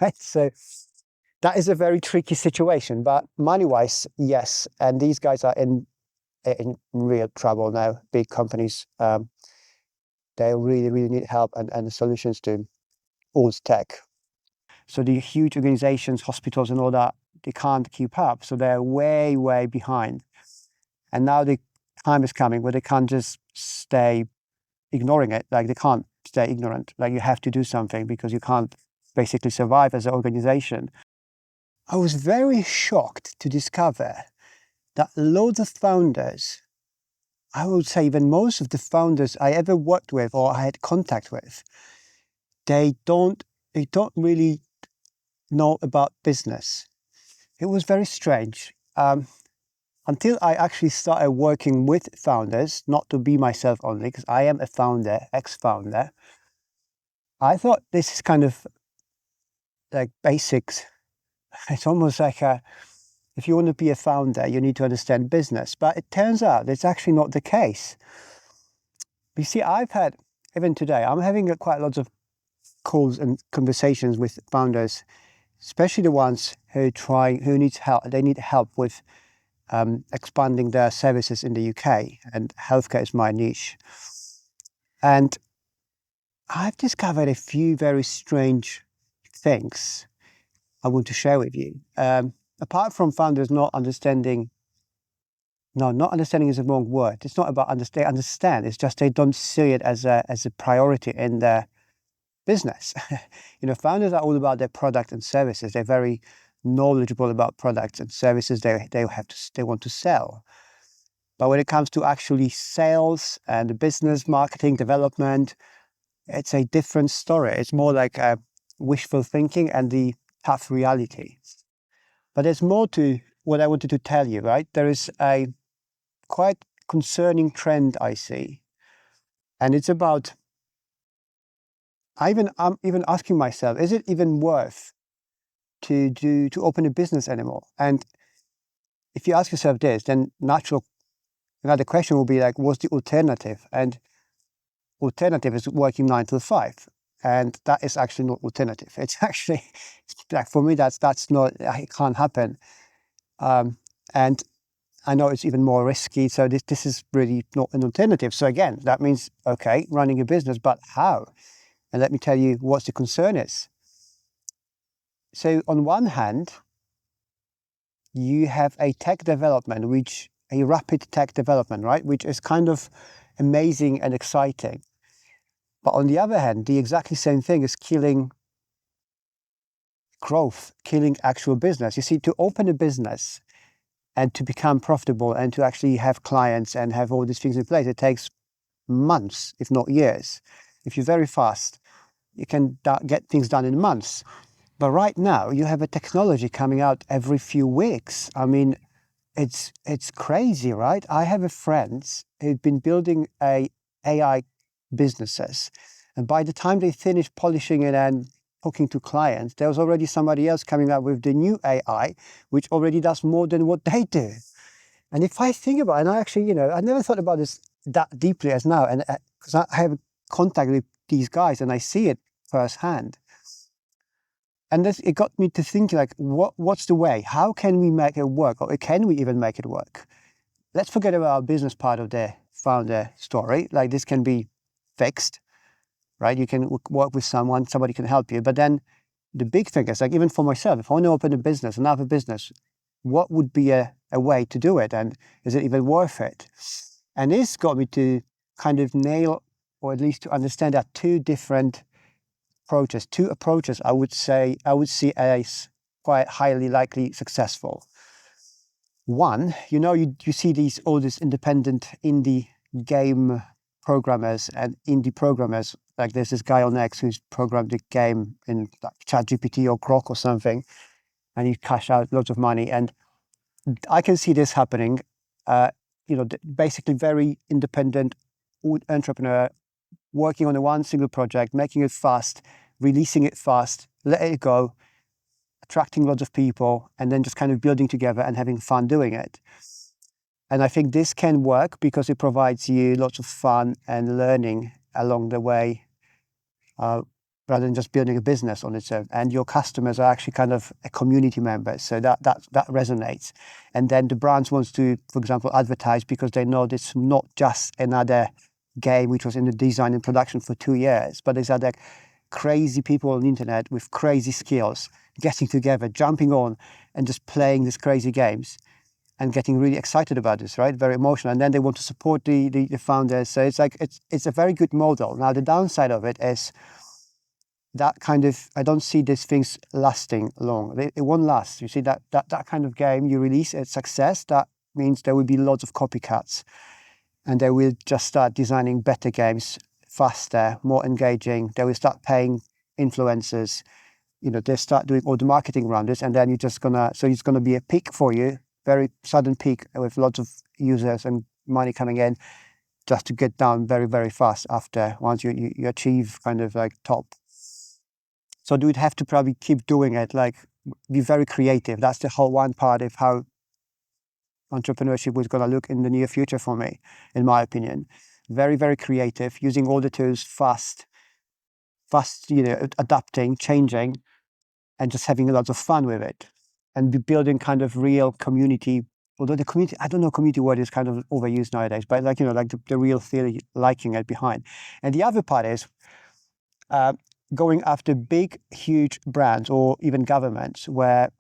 right? So that is a very tricky situation, but money-wise, yes. And these guys are in real trouble now. Big companies, they really, really need help and solutions to all tech. So the huge organizations, hospitals and all that, they can't keep up. So they're way, way behind. And now the time is coming where they can't just stay ignoring it. Like they can't stay ignorant. Like you have to do something because you can't basically survive as an organization. I was very shocked to discover that loads of founders, I would say even most of the founders I ever worked with or I had contact with, they don't really know about business. It was very strange. Until I actually started working with founders, not to be myself only, because I am a founder, ex-founder, I thought this is kind of like basics. It's almost like if you want to be a founder, you need to understand business. But it turns out it's actually not the case. You see, I've had, even today, I'm having quite lots of calls and conversations with founders, especially the ones who need help. They need help with expanding their services in the UK, and healthcare is my niche. And I've discovered a few very strange things I want to share with you. Apart from founders not understanding, no, not understanding is the wrong word. It's not about they understand. It's just they don't see it as a priority in their business. Founders are all about their product and services. They're very knowledgeable about products and services they want to sell. But when it comes to actually sales and business, marketing, development, it's a different story. It's more like wishful thinking and the tough reality. But there's more to what I wanted to tell you, right? There is a quite concerning trend I see. And it's about, I'm even asking myself, is it even worth to open a business anymore? And if you ask yourself this, then another question will be like, what's the alternative? And alternative is working 9 to 5. And that is actually not alternative. It's actually, like for me, that's not, it can't happen. And I know it's even more risky. So this is really not an alternative. So again, that means, okay, running a business, but how? And let me tell you what the concern is. So on one hand, you have a tech development, a rapid tech development, right? Which is kind of amazing and exciting. But on the other hand, the exactly same thing is killing growth, killing actual business. You see, to open a business and to become profitable and to actually have clients and have all these things in place, it takes months, if not years. If you're very fast, you can get things done in months. But right now, you have a technology coming out every few weeks. I mean, it's crazy, right? I have a friend who'd been building AI businesses, and by the time they finished polishing it and talking to clients, there was already somebody else coming up with the new AI, which already does more than what they do. And if I think about it, and I actually, I never thought about this that deeply as now, and because I have contact with these guys and I see it firsthand. And it got me to think, like, what's the way? How can we make it work? Or can we even make it work? Let's forget about our business part of the founder story. Like, this can be fixed, right? You can work with somebody can help you. But then the big thing is, like, even for myself, if I want to open a business, another business, what would be a way to do it? And is it even worth it? And this got me to kind of nail, or at least to understand that two approaches I would see as quite highly likely successful. One, you see all these independent indie game programmers and indie programmers. Like there's this guy on X who's programmed a game in like ChatGPT or Grok or something, and he cashed out lots of money. And I can see this happening. Basically very independent entrepreneur working on one single project, making it fast, releasing it fast, letting it go, attracting lots of people, and then just kind of building together and having fun doing it. And I think this can work because it provides you lots of fun and learning along the way. rather than just building a business on its own. And your customers are actually kind of a community member. So that resonates. And then the brands wants to, for example, advertise because they know this not just another game which was in the design and production for 2 years, but these other crazy people on the internet with crazy skills getting together, jumping on and just playing these crazy games and getting really excited about this, right? Very emotional. And then they want to support the founders. So it's like, it's a very good model. Now, the downside of it is that kind of, I don't see these things lasting long. It won't last. You see, that kind of game you release a success, that means there will be lots of copycats and they will just start designing better games faster, more engaging. They will start paying influencers. They start doing all the marketing around this, and then it's gonna be a peak for you, very sudden peak with lots of users and money coming in, just to get down very, very fast after once you achieve kind of like top. So you would have to probably keep doing it, like be very creative. That's the whole one part of how entrepreneurship was going to look in the near future for me, in my opinion. Very, very creative, using all the tools fast, adapting, changing, and just having a lot of fun with it, and be building kind of real community. Although the community, I don't know, community word is kind of overused nowadays, but like the real theory, liking it behind. And the other part is going after big, huge brands or even governments where,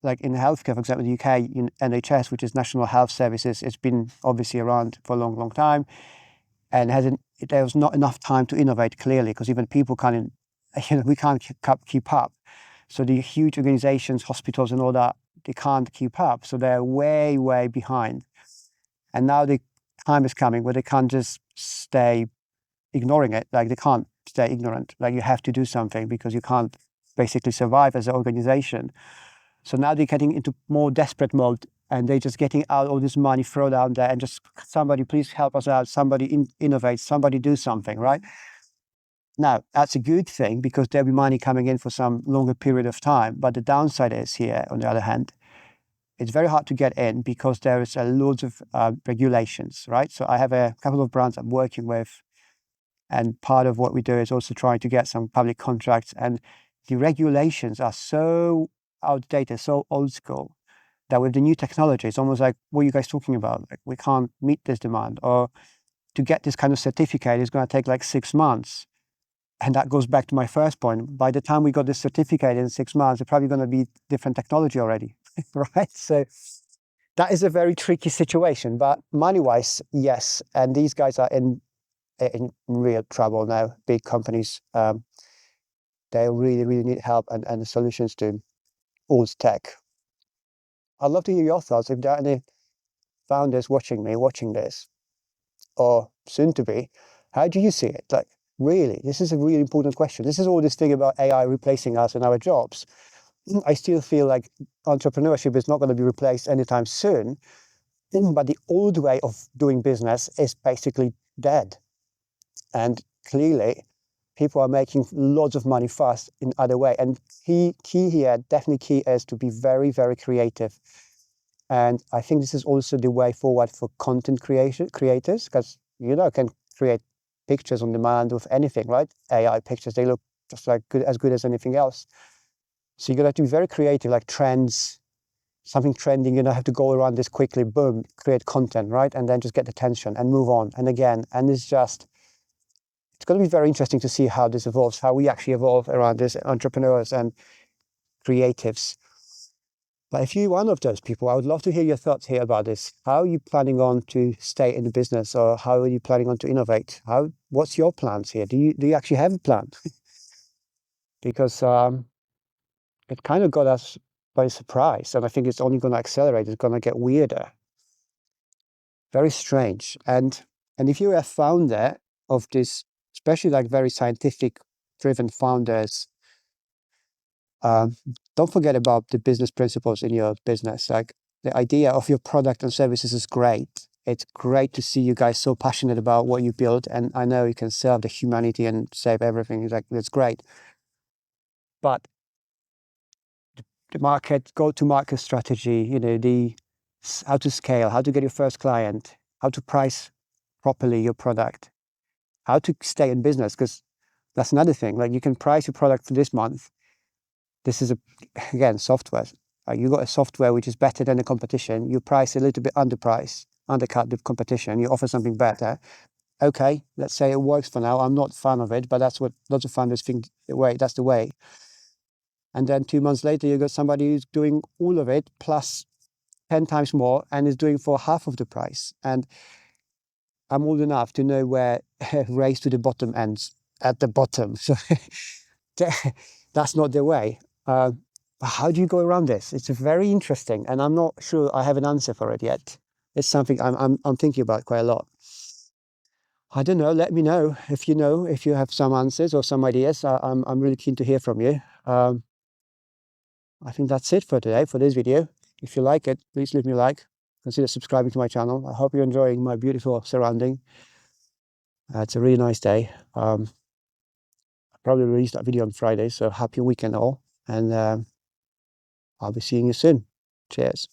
like in healthcare, for example, the UK, in NHS, which is National Health Services, it's been obviously around for a long, long time, and there was not enough time to innovate, clearly, because even people can't, we can't keep up. So the huge organizations, hospitals and all that, they can't keep up. So they're way, way behind. And now the time is coming where they can't just stay ignoring it. Like, they can't stay ignorant. Like, you have to do something because you can't basically survive as an organization. So now they're getting into more desperate mode, and they're just getting out all this money, throw down there, and just, somebody please help us out, somebody innovate, somebody do something, right? Now, that's a good thing because there'll be money coming in for some longer period of time. But the downside is here, on the other hand, it's very hard to get in because there is loads of regulations, right? So I have a couple of brands I'm working with, and part of what we do is also trying to get some public contracts. And the regulations are so outdated, so old school, that with the new technology, it's almost like, what are you guys talking about? Like, we can't meet this demand. Or to get this kind of certificate is going to take like 6 months. And that goes back to my first point. By the time we got this certificate in 6 months, it's probably going to be different technology already, right? So that is a very tricky situation. But money-wise, yes. And these guys are in real trouble now. Big companies, they really, really need help and solutions to all this tech. I'd love to hear your thoughts. If there are any founders watching this, or soon to be, how do you see it? Like, really, this is a really important question. This is all this thing about AI replacing us and our jobs. I still feel like entrepreneurship is not going to be replaced anytime soon, but the old way of doing business is basically dead. And clearly, people are making lots of money fast in other way. And key here, definitely key, is to be very, very creative. And I think this is also the way forward for content creators, because can create pictures on demand with anything, right? AI pictures, they look just like as good as anything else. So you're gonna have to be very creative, like trends, something trending, have to go around this quickly, boom, create content, right? And then just get attention and move on. And again, and it's going to be very interesting to see how this evolves, how we actually evolve around this, entrepreneurs and creatives. But if you're one of those people, I would love to hear your thoughts here about this. How are you planning on to stay in the business, or how are you planning on to innovate? What's your plans here? Do you actually have a plan? Because it kind of got us by surprise, and I think it's only going to accelerate. It's going to get weirder. Very strange. And if you're a founder of this, especially like very scientific driven founders, don't forget about the business principles in your business. Like, the idea of your product and services is great. It's great to see you guys so passionate about what you build. And I know you can serve the humanity and save everything. It's like, that's great. But the market, go-to-market strategy, how to scale, how to get your first client, how to price properly your product, how to stay in business. Because That's another thing. Like, you can price your product for this month. This is again, software. You got a software which is better than the competition. You price a little bit undercut the competition. You offer something better. Okay, let's say it works for now. I'm not a fan of it, but that's what lots of founders think. That's the way. And then 2 months later, you got somebody who's doing all of it plus 10 times more and is doing for half of the price. And I'm old enough to know where race to the bottom ends, at the bottom. So that's not the way. How do you go around this? It's very interesting, and I'm not sure I have an answer for it yet. It's something I'm thinking about quite a lot. I don't know. Let me know, if you have some answers or some ideas. I'm really keen to hear from you. I think that's it for today, for this video. If you like it, please leave me a like. Consider subscribing to my channel. I hope you're enjoying my beautiful surrounding. It's a really nice day. I'll probably release that video on Friday, so happy weekend all. And I'll be seeing you soon. Cheers.